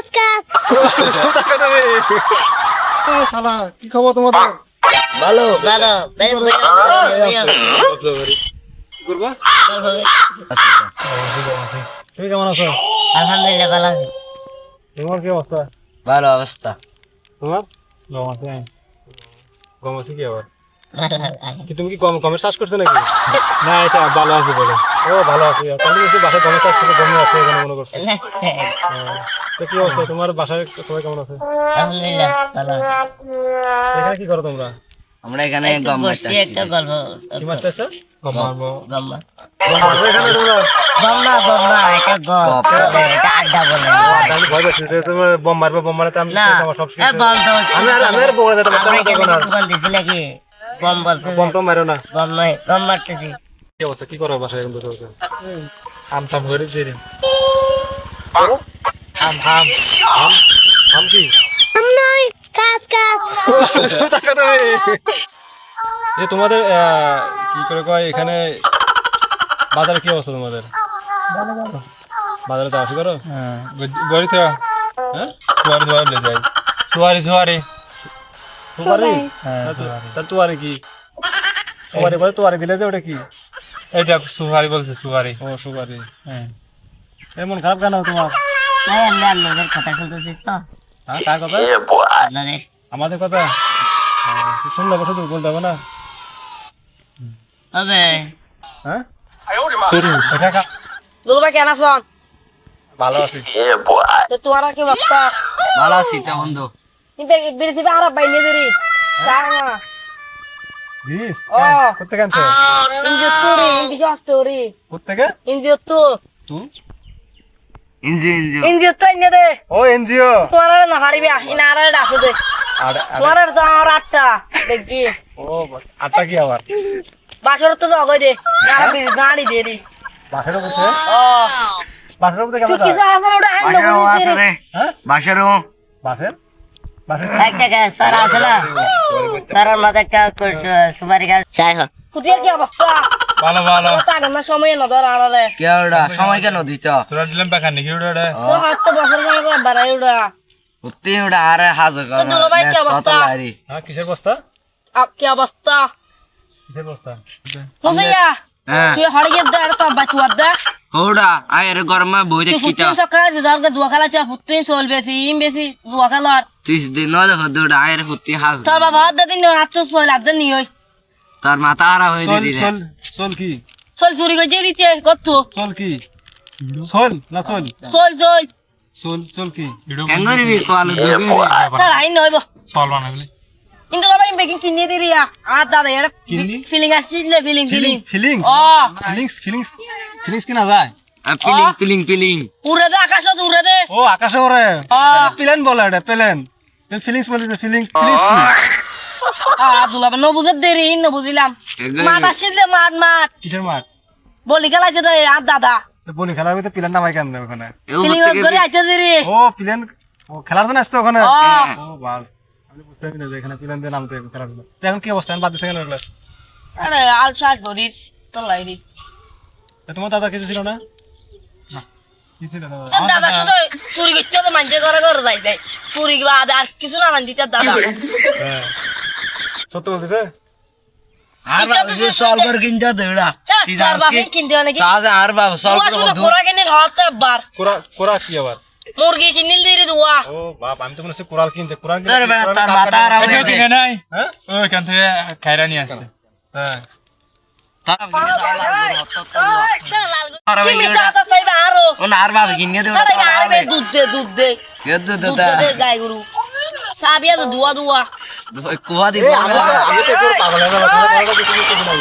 কাজ কাজ শালা কি খবর তোমাদের? ভালো ভালো কি করবা? তুমি কেমন আছো? আলহামদুলিল্লাহ ভালো আছি। তোমার কি অবস্থা? ভালো অবস্থা। তোমার গম আছে? গম আছে কি আবার? কি তুমি কি গমের চাষ করছো নাকি? না এটা ভালো আছে বলে। ও ভালো আছে। তাহলে কি বাসায় গমের চাষ করে গমে আছে এখানে মনে করছো? তো কি অবস্থা তোমার বাসায় সবাই কেমন আছে? আলহামদুলিল্লাহ ভালো আছি। এখানে কি করো তোমরা? আমরা এখানে একটু গম বসছি, মারতেছি। একটা গল্প কি মাছ চাষো? গম মারবো। গম না গম মারবো এখানে তোমরা? এটা গপ এটা আড্ডা বলে আমি ভয় পাচ্ছি যে তুমি বম মারতে আমি না আমার সব শেষ। বম তো আমি আর বলে যেতে পারতাম আমরা না তখন আর। এখানে দোকান দিছি নাকি বম বলতে বম তো মারো না। বম নয় গম মারতেছি। কি অবস্থা কি করো বাসায় এখন বসে বসে? আম থাম করে দিই। আম আম আম আম কি? আম নয় কাজ কাজ টাকা দেবে। এই তোমাদের কি করে কয় এখানে বাজারে কি অবস্থা তোমাদের? বাজারে যাওয়া আসা করো? গড়ি তো হ্যাঁ সুয়ারি সুয়ারি লে যাই সুয়ারি সুয়ারি তুয়ারি? হ্যাঁ তার তুয়ারি কি? তুয়ারি বলে তুয়ারি দিলে যে ওটা কি? এটা সুয়ারি বলছে সুয়ারি ও সুপারি। হ্যাঁ এমন খারাপ কেন তোমার? আমি আপনাদের কথা শুনতেছি তো হ্যাঁ কার কথা? আপনাদের আমাদের কথা? শুনলে বসে তো বলতে হবে না? হবে হ্যাঁ এটা কা দুলবা কেন আছেন? ভালো আছি। তো তোমার কি অবস্থা? ভালো আছি তো বন্ধু। বিড়ি দিবে আর বাইনে দেরি সারা দিস ও। কোথা থেকে আনছো? ইন্দি তোরি ইন্দি জস্টোরি কোথা থেকে? ইন্দি তো তুই? ইন্দি তো ইনে দে ও এনজিও। তোমার না হারিবে ইনা আর ডাকো দে আর তোমার তো আর আটটা দেখি ও আটা কি আবার? বাসর তো জগই দে গাড়ি দেরি বাসের উপরে? ও বাসের উপরে কেমন কি যায়? যা আমার ওটা আইন দেরি হ্যাঁ বাসারও বাসের? বাসের এক টাকা সারা আছে না সারার মাঝে একটা সুপারি গাছ চাই হোক কুটির কি অবস্থা? ভালো ভালো তা না সময় না ধর আরে কে ওটা সময় কেন দিছ? তোরা দিলাম বেকার নাকি ওটা তোর হাতে বছর সময় বাড়াই ওটা সত্যি ওটা আরে হাজার তো দুলাভাই কি অবস্থা? হ্যাঁ কিসের বস্তা? কি অবস্থা? কিসের বস্তা? মুসিয়া হ্যাঁ তুই হারিয়ে দে আর তো বাতুয়া দে ওটা আয়ের গরমে বই তুই দেখিছ ফুটিন সকালে যাওয়ার জুয়া খেলা চা ফুটিন চল বেশি ইম বেশি জুয়া খেলার 30 দিন ন দেখো দুটা আয়ের ফুটি হাজ তোর বাবা হাত দিন না তো চল আদ নি হই তার মাথা হারা হয়ে চল দিদি চল চল কি? চল চুরি করে দিয়ে দিতে কত চল কি? চল না চল চল চল চল চল কি? কেন করিবি কোয়াল দিবি তার আইন নইব সল বানাবি কিন্তু বাবা ইম বেকিং কিনে দি রিয়া আর দাদা এর কিননি? ফিলিং আসছিল ফিলিং ফিলিং ফিলিং ও ফিলিংস কি না যায়? পিলিং পিলিং পিলিং উড়ে দে আকাশত উড়ে দে ও আকাশে ওরে প্লেন বলে এটা প্লেন। তুই ফিলিংস বলি ফিলিংস দুলাবা ন বুঝে দেরি ন বুঝিলাম মাঠ আসছিল মাঠ মাঠ কিসের মাঠ? বলি খেলাইছে তো আর দাদা বলি খেলার ভিতরে প্লেন নামাই কেন ওখানে? ফিলিং করে আইতে দেরি ও প্লেন ও খেলার জন্য আসতো ওখানে? ও ও বাস আমি বুঝতে পারি না যে এখানে প্লেন দিয়ে নামতে খেলার জন্য। তো এখন কি অবস্থা? বাদ দিচ্ছে কেন ওগুলা? আরে আল সাজ ধরিস তো লাইরি তোমার দাদা কিছু ছিল না? কি ছিল দাদা? তোর দাদা শুধু চুরি করতে তো মানছে ঘরে ঘরে যাই যাই চুরি বাদ আর কিছু না মানছি তোর দাদা হ্যাঁ সত্য বলতেছে? আর বাবু সলভার কিনতে দেড়া তুই তোর জানিস বাপে কি কিনতে নাকি তাজ আর বাবু তুয়া সলভার শুধু বন্ধু কোরা কিনে হতে বার কোরা কোরা কি আবার? মুরগি কিনিল দিরি দুয়া ও বাপ আমি তো মনে হচ্ছে কোরাল কিনতে কোরাল কিনতে তোর বেটা তার মাথা হারা হয়ে এটা ঠিক নাই হ্যাঁ ওইখান থেকে খাইরা নিয়ে আসছে হ্যাঁ তার কি মিঠা তো চাইবা আরো ওন আর বাবু কিনে দেড়া আরে তোর আর আরে দুধ দে দুধ দে গেদ্দু দুধ দাদা দে গাই গরু সাবিয়া তো দুয়া দুয়া কুয়া দি আমি তো তোর পাগল হয়ে গেল তোর কথা কিছু কিছু না